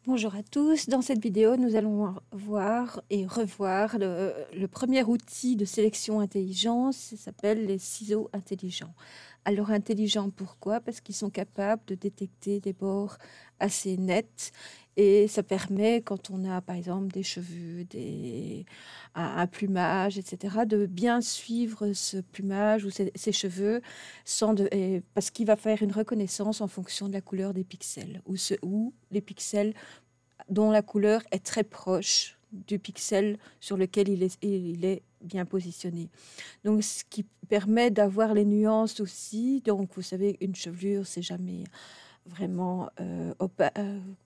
Bonjour à tous, dans cette vidéo nous allons voir et revoir le premier outil de sélection intelligent, ça s'appelle les ciseaux intelligents. Alors intelligents pourquoi? Parce qu'ils sont capables de détecter des bords assez nets et ça permet quand on a par exemple des cheveux, un plumage, etc. de bien suivre ce plumage ou ces cheveux parce qu'il va faire une reconnaissance en fonction de la couleur des pixels ou les pixels dont la couleur est très proche du pixel sur lequel il est bien positionné. Donc, ce qui permet d'avoir les nuances aussi. Donc, vous savez, une chevelure, c'est jamais vraiment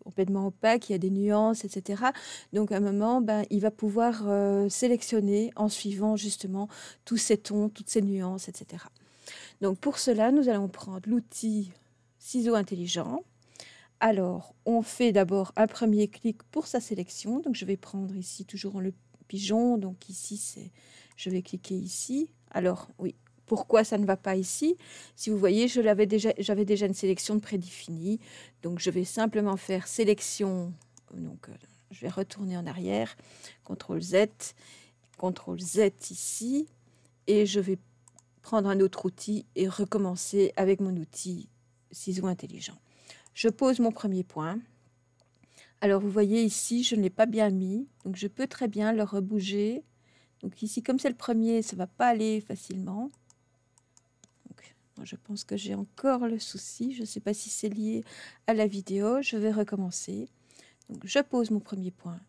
complètement opaque, il y a des nuances, etc. Donc, à un moment, il va pouvoir sélectionner en suivant justement tous ces tons, toutes ces nuances, etc. Donc, pour cela, nous allons prendre l'outil ciseau intelligent. Alors, on fait d'abord un premier clic pour sa sélection. Donc, je vais prendre ici toujours le pigeon. Donc, ici, je vais cliquer ici. Alors, oui, pourquoi ça ne va pas ici? Si vous voyez, j'avais déjà une sélection prédéfinie. Donc, je vais simplement faire sélection. Donc, je vais retourner en arrière. CTRL Z ici. Et je vais prendre un autre outil et recommencer avec mon outil ciseau intelligent. Je pose mon premier point. Alors, vous voyez ici, je ne l'ai pas bien mis. Donc, je peux très bien le rebouger. Donc, ici, comme c'est le premier, ça ne va pas aller facilement. Donc, moi, je pense que j'ai encore le souci. Je ne sais pas si c'est lié à la vidéo. Je vais recommencer. Donc, je pose mon premier point.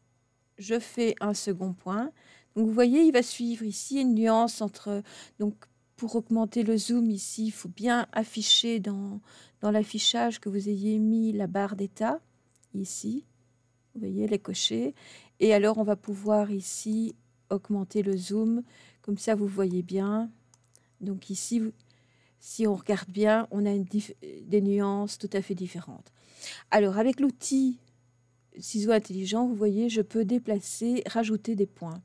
Je fais un second point. Donc, vous voyez, il va suivre ici une nuance entre... Donc, pour augmenter le zoom ici, il faut bien afficher dans l'affichage que vous ayez mis la barre d'état, ici. Vous voyez, les cocher. Et alors, on va pouvoir ici augmenter le zoom. Comme ça, vous voyez bien. Donc ici, si on regarde bien, on a des nuances tout à fait différentes. Alors, avec l'outil ciseau intelligent, vous voyez, je peux déplacer, rajouter des points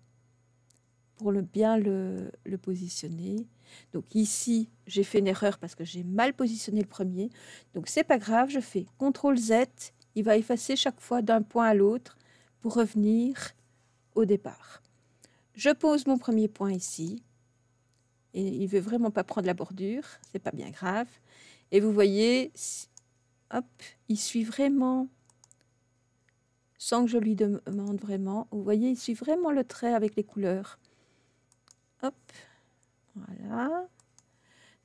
pour bien le positionner. Donc ici, j'ai fait une erreur parce que j'ai mal positionné le premier. Donc c'est pas grave, je fais CTRL Z. Il va effacer chaque fois d'un point à l'autre pour revenir au départ. Je pose mon premier point ici. Et il veut vraiment pas prendre la bordure, c'est pas bien grave. Et vous voyez, hop, il suit vraiment, sans que je lui demande vraiment. Vous voyez, il suit vraiment le trait avec les couleurs. Hop, voilà.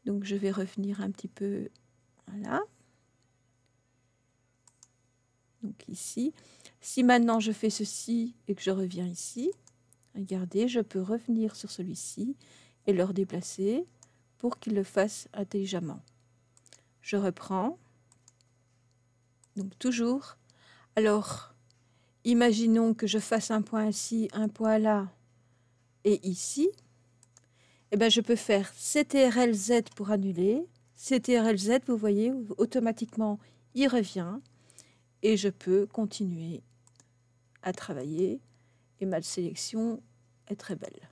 Donc, je vais revenir un petit peu, voilà. Donc, ici. Si maintenant je fais ceci et que je reviens ici, regardez, je peux revenir sur celui-ci et le redéplacer pour qu'il le fasse intelligemment. Je reprends. Donc, toujours. Alors, imaginons que je fasse un point ici, un point là et ici. Eh bien, je peux faire CTRL Z pour annuler. CTRL Z, vous voyez, automatiquement, il revient. Et je peux continuer à travailler. Et ma sélection est très belle.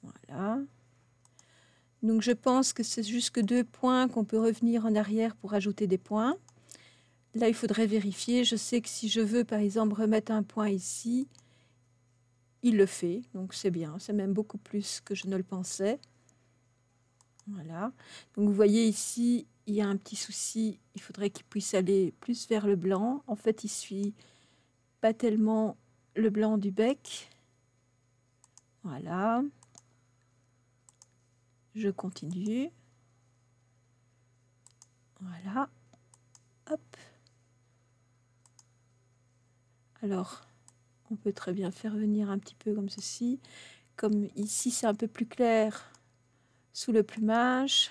Voilà. Donc, je pense que c'est jusque 2 points qu'on peut revenir en arrière pour ajouter des points. Là, il faudrait vérifier. Je sais que si je veux, par exemple, remettre un point ici, il le fait, donc c'est bien, c'est même beaucoup plus que je ne le pensais. Voilà, donc vous voyez ici, il y a un petit souci, il faudrait qu'il puisse aller plus vers le blanc. En fait, il suit pas tellement le blanc du bec. Voilà, je continue. Voilà, hop. Alors, on peut très bien faire venir un petit peu comme ceci. Comme ici, c'est un peu plus clair sous le plumage.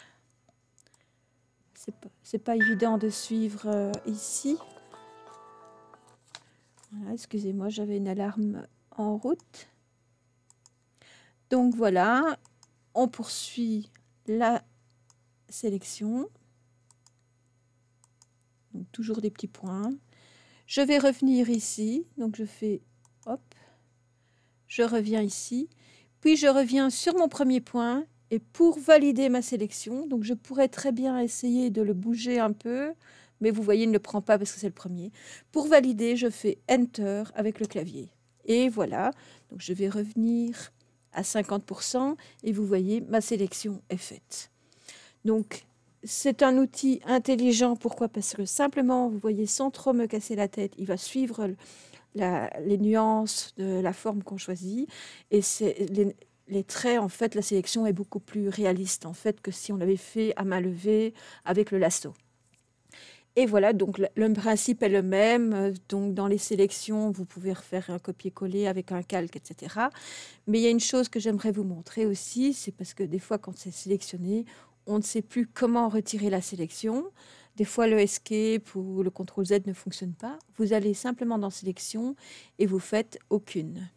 C'est pas évident de suivre ici. Voilà, excusez-moi, j'avais une alarme en route. Donc voilà, on poursuit la sélection. Donc toujours des petits points. Je vais revenir ici. Donc je fais hop. Je reviens ici. Puis je reviens sur mon premier point. Et pour valider ma sélection, donc je pourrais très bien essayer de le bouger un peu mais vous voyez, il ne le prend pas parce que c'est le premier. Pour valider, je fais Enter avec le clavier. Et voilà, donc je vais revenir à 50% et vous voyez, ma sélection est faite. Donc, c'est un outil intelligent. Pourquoi? Parce que simplement, vous voyez, sans trop me casser la tête, il va suivre les nuances de la forme qu'on choisit. Et les traits, en fait, la sélection est beaucoup plus réaliste, en fait, que si on l'avait fait à main levée avec le lasso. Et voilà, donc le principe est le même. Donc, dans les sélections, vous pouvez refaire un copier-coller avec un calque, etc. Mais il y a une chose que j'aimerais vous montrer aussi, c'est parce que des fois, quand c'est sélectionné, on ne sait plus comment retirer la sélection. Des fois, le Escape ou le CTRL-Z ne fonctionne pas. Vous allez simplement dans Sélection et vous faites Aucune.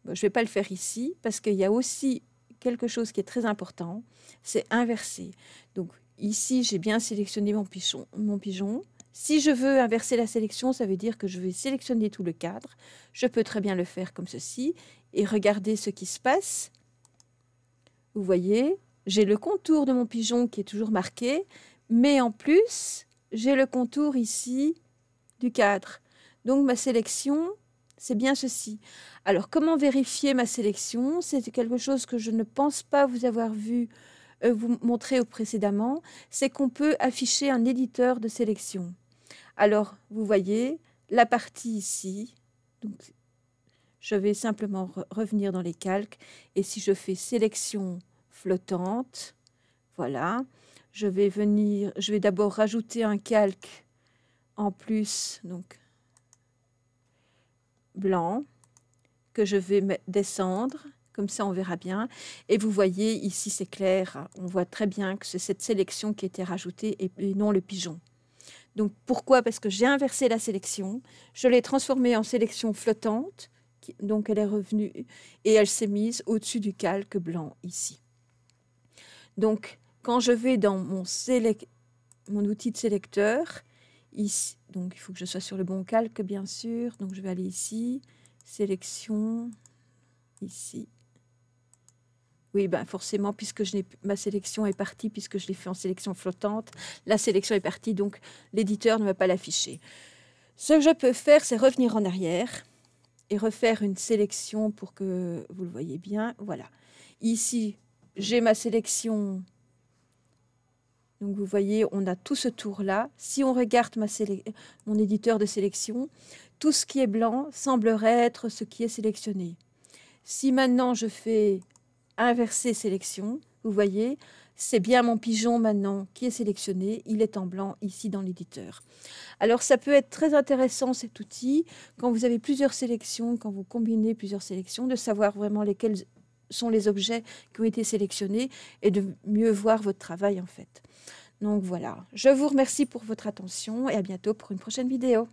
Bon, je ne vais pas le faire ici parce qu'il y a aussi quelque chose qui est très important, c'est inverser. Donc ici, j'ai bien sélectionné mon pigeon. Si je veux inverser la sélection, ça veut dire que je vais sélectionner tout le cadre. Je peux très bien le faire comme ceci et regarder ce qui se passe. Vous voyez, j'ai le contour de mon pigeon qui est toujours marqué, mais en plus, j'ai le contour ici du cadre. Donc ma sélection, c'est bien ceci. Alors, comment vérifier ma sélection? C'est quelque chose que je ne pense pas vous avoir vu vous montrer précédemment. C'est qu'on peut afficher un éditeur de sélection. Alors, vous voyez, la partie ici. Donc, je vais simplement revenir dans les calques. Et si je fais sélection flottante, voilà. Je vais d'abord rajouter un calque en plus, donc blanc, que je vais descendre, comme ça on verra bien. Et vous voyez, ici c'est clair, on voit très bien que c'est cette sélection qui a été rajoutée et non le pigeon. Donc pourquoi? Parce que j'ai inversé la sélection, je l'ai transformée en sélection flottante, donc elle est revenue et elle s'est mise au-dessus du calque blanc ici. Donc quand je vais dans mon outil de sélecteur, ici, donc il faut que je sois sur le bon calque bien sûr, donc je vais aller ici, sélection, ici. Oui, ben forcément, puisque ma sélection est partie, puisque je l'ai fait en sélection flottante, la sélection est partie, donc l'éditeur ne va pas l'afficher. Ce que je peux faire, c'est revenir en arrière et refaire une sélection pour que vous le voyez bien. Voilà. Ici, j'ai ma sélection. Donc, vous voyez, on a tout ce tour-là. Si on regarde mon éditeur de sélection, tout ce qui est blanc semblerait être ce qui est sélectionné. Si maintenant je fais inverser sélection, vous voyez, c'est bien mon pigeon maintenant qui est sélectionné, il est en blanc ici dans l'éditeur. Alors ça peut être très intéressant cet outil, quand vous avez plusieurs sélections, quand vous combinez plusieurs sélections, de savoir vraiment lesquels sont les objets qui ont été sélectionnés et de mieux voir votre travail en fait. Donc voilà, je vous remercie pour votre attention et à bientôt pour une prochaine vidéo.